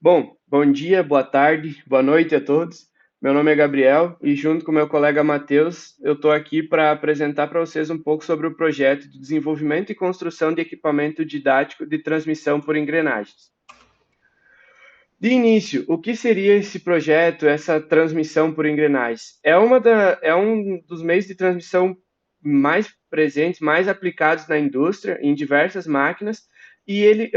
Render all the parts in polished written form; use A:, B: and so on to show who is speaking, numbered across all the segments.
A: Bom dia, boa tarde, boa noite a todos. Meu nome é Gabriel e, junto com meu colega Matheus, eu estou aqui para apresentar para vocês um pouco sobre o projeto de desenvolvimento e construção de equipamento didático de transmissão por engrenagens. De início, o que seria esse projeto, essa transmissão por engrenagens? É um dos meios de transmissão mais presentes, mais aplicados na indústria, em diversas máquinas, e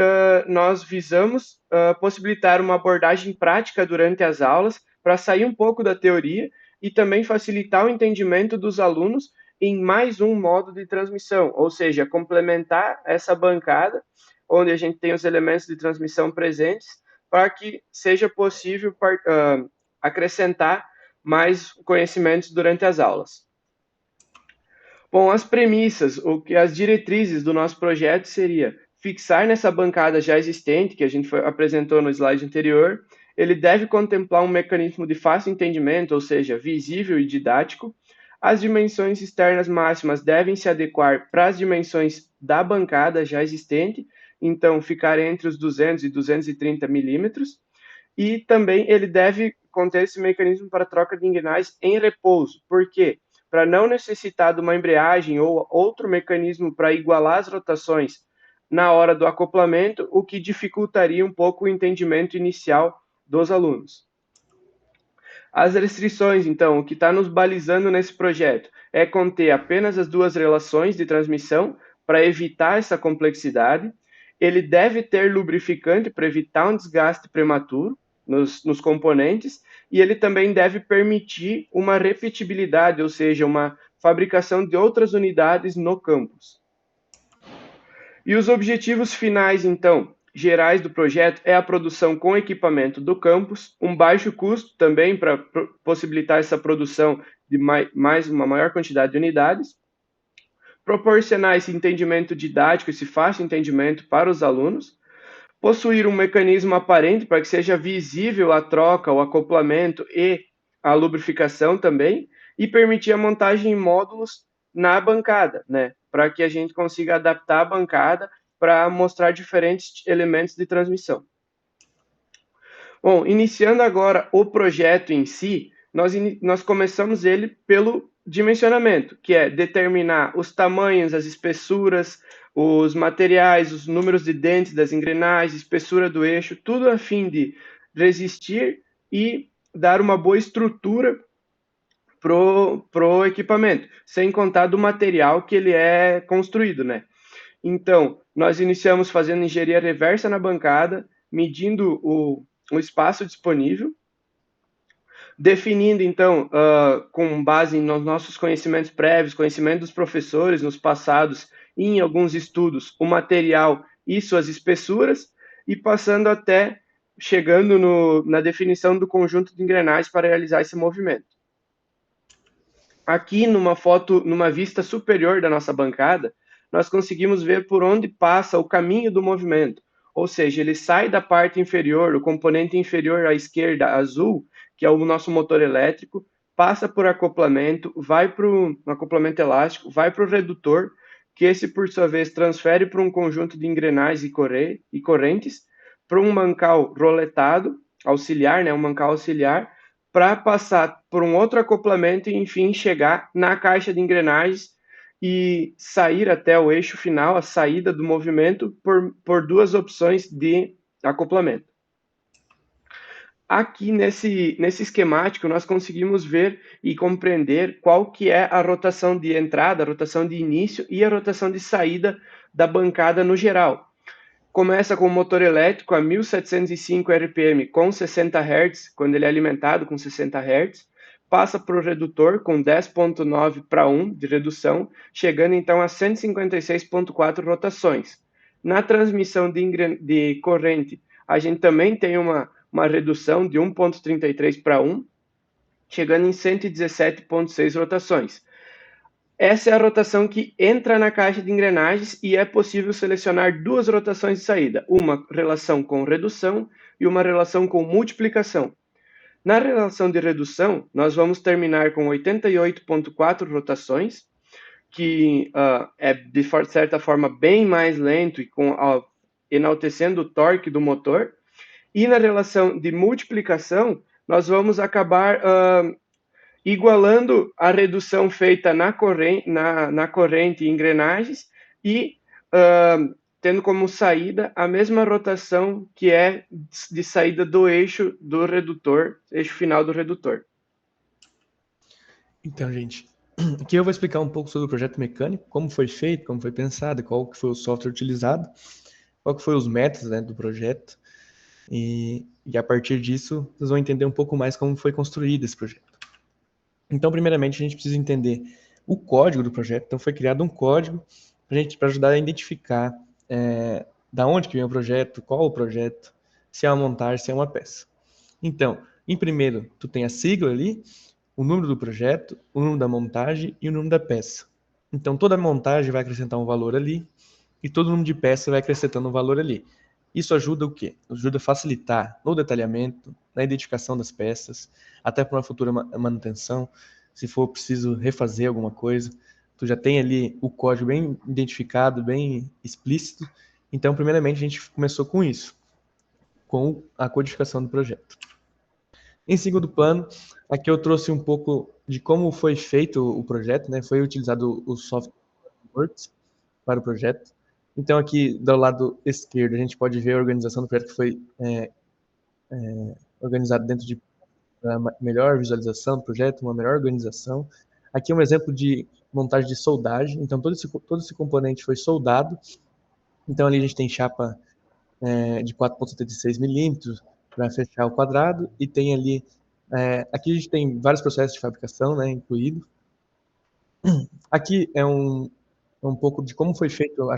A: nós visamos possibilitar uma abordagem prática durante as aulas, para sair um pouco da teoria e também facilitar o entendimento dos alunos em mais um modo de transmissão, ou seja, complementar essa bancada, onde a gente tem os elementos de transmissão presentes, para que seja possível acrescentar mais conhecimentos durante as aulas. Bom, as premissas, as diretrizes do nosso projeto seria fixar nessa bancada já existente, que a gente apresentou no slide anterior, ele deve contemplar um mecanismo de fácil entendimento, ou seja, visível e didático. As dimensões externas máximas devem se adequar para as dimensões da bancada já existente, então ficar entre os 200 e 230 milímetros, e também ele deve conter esse mecanismo para troca de engrenagens em repouso. Por quê? Para não necessitar de uma embreagem ou outro mecanismo para igualar as rotações na hora do acoplamento, o que dificultaria um pouco o entendimento inicial dos alunos. As restrições, então, o que está nos balizando nesse projeto é conter apenas as duas relações de transmissão para evitar essa complexidade. Ele deve ter lubrificante para evitar um desgaste prematuro nos componentes, e ele também deve permitir uma repetibilidade, ou seja, uma fabricação de outras unidades no campus. E os objetivos finais, então, gerais do projeto é a produção com equipamento do campus, um baixo custo também para possibilitar essa produção de mais uma maior quantidade de unidades, proporcionar esse entendimento didático, esse fácil entendimento para os alunos, possuir um mecanismo aparente para que seja visível a troca, o acoplamento e a lubrificação também, e permitir a montagem em módulos na bancada, né? Para que a gente consiga adaptar a bancada para mostrar diferentes elementos de transmissão. Bom, iniciando agora o projeto em si, nós começamos ele pelo dimensionamento, que é determinar os tamanhos, as espessuras, os materiais, os números de dentes das engrenagens, espessura do eixo, tudo a fim de resistir e dar uma boa estrutura pro equipamento, sem contar do material que ele é construído, né? Então, nós iniciamos fazendo engenharia reversa na bancada, medindo o espaço disponível, definindo, então, com base nos nossos conhecimentos prévios, conhecimento dos professores nos passados e em alguns estudos, o material e suas espessuras, e passando até chegando na definição do conjunto de engrenagens para realizar esse movimento. Aqui numa foto, numa vista superior da nossa bancada, nós conseguimos ver por onde passa o caminho do movimento. Ou seja, ele sai da parte inferior, o componente inferior à esquerda, azul, que é o nosso motor elétrico, passa por acoplamento, vai para o acoplamento elástico, vai para o redutor, que esse, por sua vez, transfere para um conjunto de engrenagens e correntes, para um mancal roletado, auxiliar, né, um mancal auxiliar, para passar por um outro acoplamento e, enfim, chegar na caixa de engrenagens e sair até o eixo final, a saída do movimento, por duas opções de acoplamento. Aqui nesse esquemático, nós conseguimos ver e compreender qual que é a rotação de entrada, a rotação de início e a rotação de saída da bancada no geral. Começa com o motor elétrico a 1705 RPM com 60 Hz, quando ele é alimentado com 60 Hz, passa para o redutor com 10.9 para 1 de redução, chegando então a 156.4 rotações. Na transmissão de corrente, a gente também tem uma redução de 1.33 para 1, chegando em 117.6 rotações. Essa é a rotação que entra na caixa de engrenagens e é possível selecionar duas rotações de saída, uma relação com redução e uma relação com multiplicação. Na relação de redução, nós vamos terminar com 88.4 rotações, que é de certa forma bem mais lento e enaltecendo o torque do motor, E na relação de multiplicação, nós vamos acabar igualando a redução feita na corrente e engrenagens e tendo como saída a mesma rotação que é de saída do eixo do redutor, eixo final do redutor.
B: Então, gente, aqui eu vou explicar um pouco sobre o projeto mecânico, como foi feito, como foi pensado, qual que foi o software utilizado, qual que foi os métodos, né, do projeto, e a partir disso vocês vão entender um pouco mais como foi construído esse projeto. Então, primeiramente, a gente precisa entender o código do projeto. Então, foi criado um código para ajudar a identificar da onde que vem o projeto, qual o projeto, se é uma montagem, se é uma peça. Então, em primeiro, tu tem a sigla ali, o número do projeto, o número da montagem e o número da peça. Então, toda montagem vai acrescentar um valor ali e todo número de peça vai acrescentando um valor ali. Isso ajuda o quê? Ajuda a facilitar no detalhamento, na identificação das peças, até para uma futura manutenção, se for preciso refazer alguma coisa. Tu já tem ali o código bem identificado, bem explícito. Então, primeiramente, a gente começou com isso, com a codificação do projeto. Em segundo plano, aqui eu trouxe um pouco de como foi feito o projeto, né? Foi utilizado o software Works para o projeto. Então, aqui do lado esquerdo, a gente pode ver a organização do projeto que foi organizado dentro de uma melhor visualização do projeto, uma melhor organização. Aqui é um exemplo de montagem de soldagem. Então, todo esse componente foi soldado. Então, ali a gente tem chapa de 4,76 milímetros para fechar o quadrado e tem ali aqui a gente tem vários processos de fabricação, né, incluído. Aqui é um pouco de como foi feito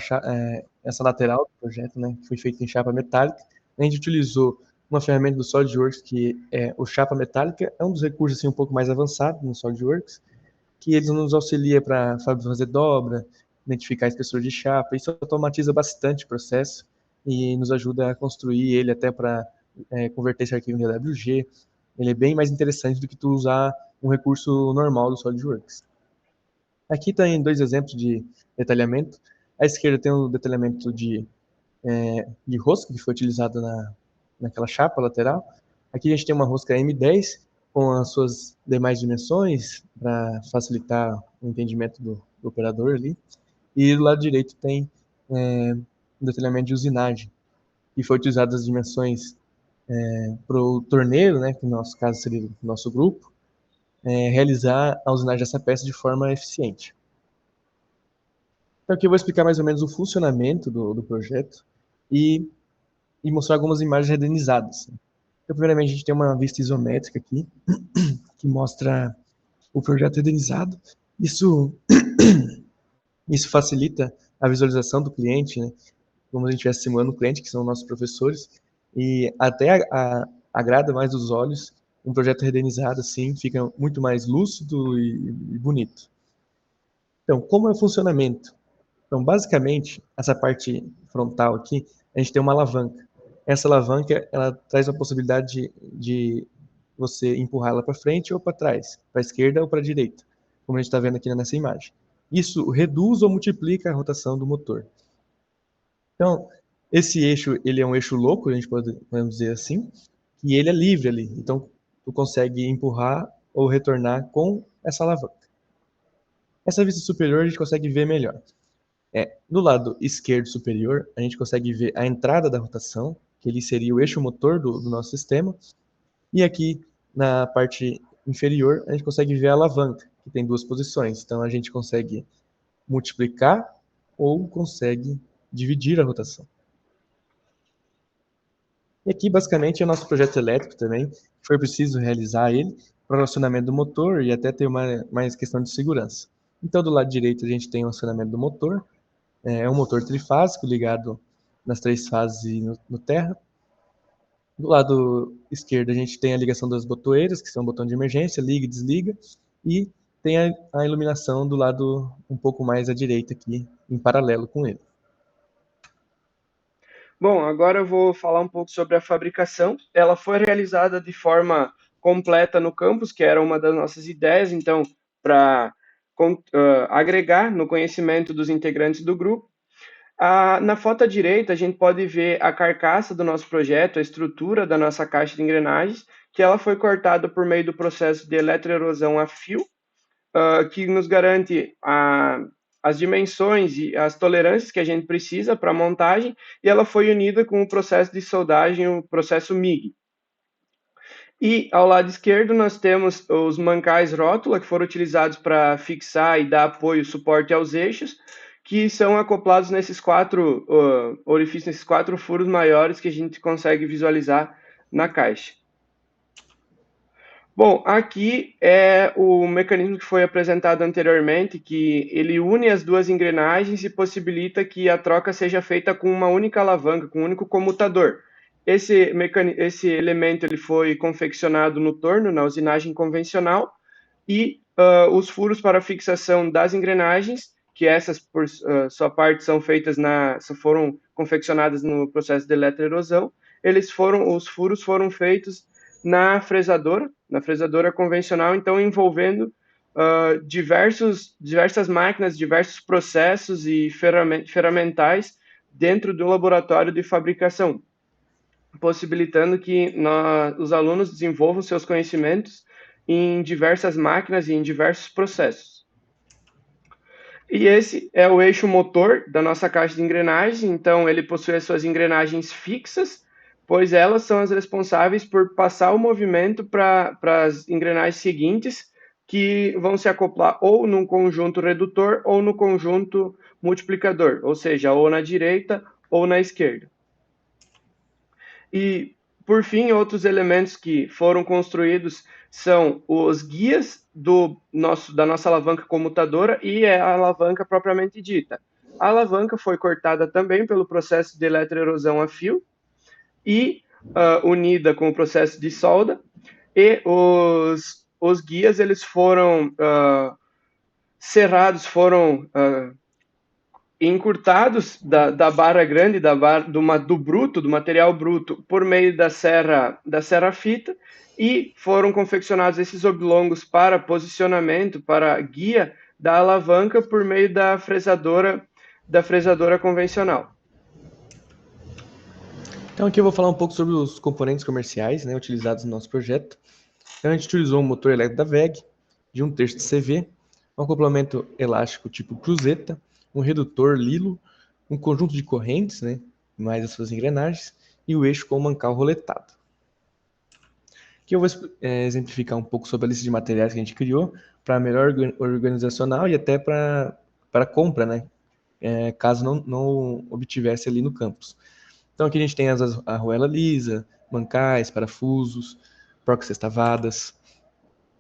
B: essa lateral do projeto, né, que foi feito em chapa metálica. A gente utilizou uma ferramenta do SolidWorks que é o chapa metálica, é um dos recursos assim um pouco mais avançados no SolidWorks, que eles nos auxilia para fazer dobra, identificar a espessura de chapa. Isso automatiza bastante o processo e nos ajuda a construir ele até para converter esse arquivo em DWG. Ele é bem mais interessante do que tu usar um recurso normal do SolidWorks. Aqui tem dois exemplos de detalhamento. À esquerda tem o detalhamento de rosca que foi utilizado naquela chapa lateral. Aqui a gente tem uma rosca M10 com as suas demais dimensões para facilitar o entendimento do operador ali. E do lado direito tem um detalhamento de usinagem, que foi utilizado as dimensões para o torneiro, né, que no nosso caso seria o nosso grupo, realizar a usinagem dessa peça de forma eficiente. Então aqui eu vou explicar mais ou menos o funcionamento do projeto e, e mostrar algumas imagens renderizadas. Então, primeiramente, a gente tem uma vista isométrica aqui, que mostra o projeto renderizado. Isso, isso facilita a visualização do cliente, né? Como a gente estivesse simulando o cliente, que são nossos professores, e até agrada mais os olhos. Um projeto renderizado, assim, fica muito mais lúcido e bonito. Então, como é o funcionamento? Então, basicamente, essa parte frontal aqui, a gente tem uma alavanca. Essa alavanca, ela traz a possibilidade de você empurrar ela para frente ou para trás, para a esquerda ou para a direita, como a gente está vendo aqui nessa imagem. Isso reduz ou multiplica a rotação do motor. Então, esse eixo, ele é um eixo louco, a gente podemos dizer assim, e ele é livre ali. Então, tu consegue empurrar ou retornar com essa alavanca. Essa vista superior a gente consegue ver melhor. Do lado esquerdo superior, a gente consegue ver a entrada da rotação, que ele seria o eixo motor do nosso sistema, e aqui na parte inferior a gente consegue ver a alavanca, que tem duas posições. Então a gente consegue multiplicar ou consegue dividir a rotação. E aqui basicamente é o nosso projeto elétrico também, foi preciso realizar ele para o acionamento do motor e até ter mais questão de segurança. Então do lado direito a gente tem o acionamento do motor, é um motor trifásico ligado nas três fases e no terra. Do lado esquerdo a gente tem a ligação das botoeiras, que são o botão de emergência, liga e desliga, e tem a iluminação do lado um pouco mais à direita aqui, em paralelo com ele.
A: Bom, agora eu vou falar um pouco sobre a fabricação. Ela foi realizada de forma completa no campus, que era uma das nossas ideias, então, para agregar no conhecimento dos integrantes do grupo. Na foto à direita, a gente pode ver a carcaça do nosso projeto, a estrutura da nossa caixa de engrenagens, que ela foi cortada por meio do processo de eletroerosão a fio, que nos garante as dimensões e as tolerâncias que a gente precisa para a montagem, e ela foi unida com o processo de soldagem, o processo MIG. E ao lado esquerdo nós temos os mancais rótula, que foram utilizados para fixar e dar apoio e suporte aos eixos, que são acoplados nesses quatro orifícios, nesses quatro furos maiores que a gente consegue visualizar na caixa. Bom, aqui é o mecanismo que foi apresentado anteriormente, que ele une as duas engrenagens e possibilita que a troca seja feita com uma única alavanca, com um único comutador. Esse elemento ele foi confeccionado no torno, na usinagem convencional, e os furos para fixação das engrenagens, que essas por sua parte são feitas foram confeccionadas no processo de eletroerosão, os furos foram feitos na fresadora convencional, então envolvendo diversas máquinas, diversos processos e ferramentais dentro do laboratório de fabricação, possibilitando que os alunos desenvolvam seus conhecimentos em diversas máquinas e em diversos processos. E esse é o eixo motor da nossa caixa de engrenagens, então ele possui as suas engrenagens fixas, pois elas são as responsáveis por passar o movimento para as engrenagens seguintes, que vão se acoplar ou num conjunto redutor ou no conjunto multiplicador, ou seja, ou na direita ou na esquerda. E, por fim, outros elementos que foram construídos são os guias da nossa alavanca comutadora e a alavanca propriamente dita. A alavanca foi cortada também pelo processo de eletroerosão a fio e unida com o processo de solda, e os guias eles foram serrados, foram encurtados da barra grande, do bruto, do material bruto, por meio da serra fita, e foram confeccionados esses oblongos para posicionamento, para guia da alavanca por meio da fresadora convencional.
B: Então aqui eu vou falar um pouco sobre os componentes comerciais, né, utilizados no nosso projeto. Então a gente utilizou um motor elétrico da WEG, de 1/3 de CV, um acoplamento elástico tipo cruzeta, um redutor Lilo, um conjunto de correntes, né, mais as suas engrenagens, e o eixo com o mancal roletado. Aqui eu vou exemplificar um pouco sobre a lista de materiais que a gente criou para melhor organizacional e até para compra, né, caso não obtivesse ali no campus. Então aqui a gente tem a arruela lisa, mancais, parafusos, porcas-sextavadas,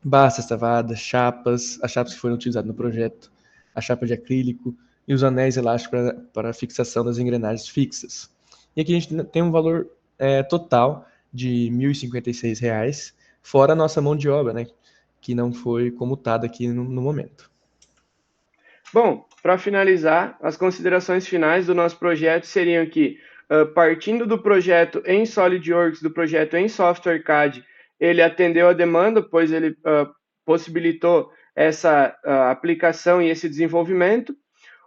B: barras sextavadas, chapas, as chapas que foram utilizadas no projeto, a chapa de acrílico e os anéis elásticos para a fixação das engrenagens fixas. E aqui a gente tem um valor total de R$ 1.056, fora a nossa mão de obra, né, que não foi comutada aqui no momento.
A: Bom, para finalizar, as considerações finais do nosso projeto seriam que, partindo do projeto em SolidWorks, do projeto em Software CAD, ele atendeu a demanda, pois ele possibilitou essa aplicação e esse desenvolvimento.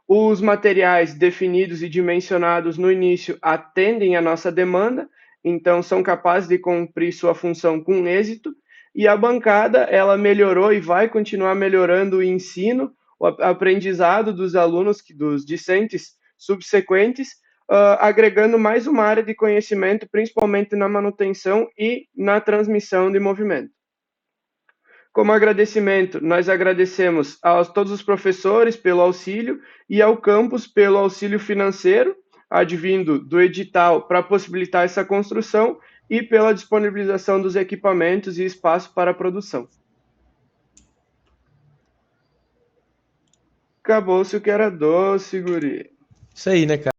A: Os materiais definidos e dimensionados no início atendem a nossa demanda, então são capazes de cumprir sua função com êxito. E a bancada, ela melhorou e vai continuar melhorando o ensino, o aprendizado dos alunos, dos discentes subsequentes, agregando mais uma área de conhecimento, principalmente na manutenção e na transmissão de movimento. Como agradecimento, nós agradecemos a todos os professores pelo auxílio e ao campus pelo auxílio financeiro, advindo do edital para possibilitar essa construção e pela disponibilização dos equipamentos e espaço para a produção. Acabou-se o que era doce, guri.
B: Isso aí, né, cara?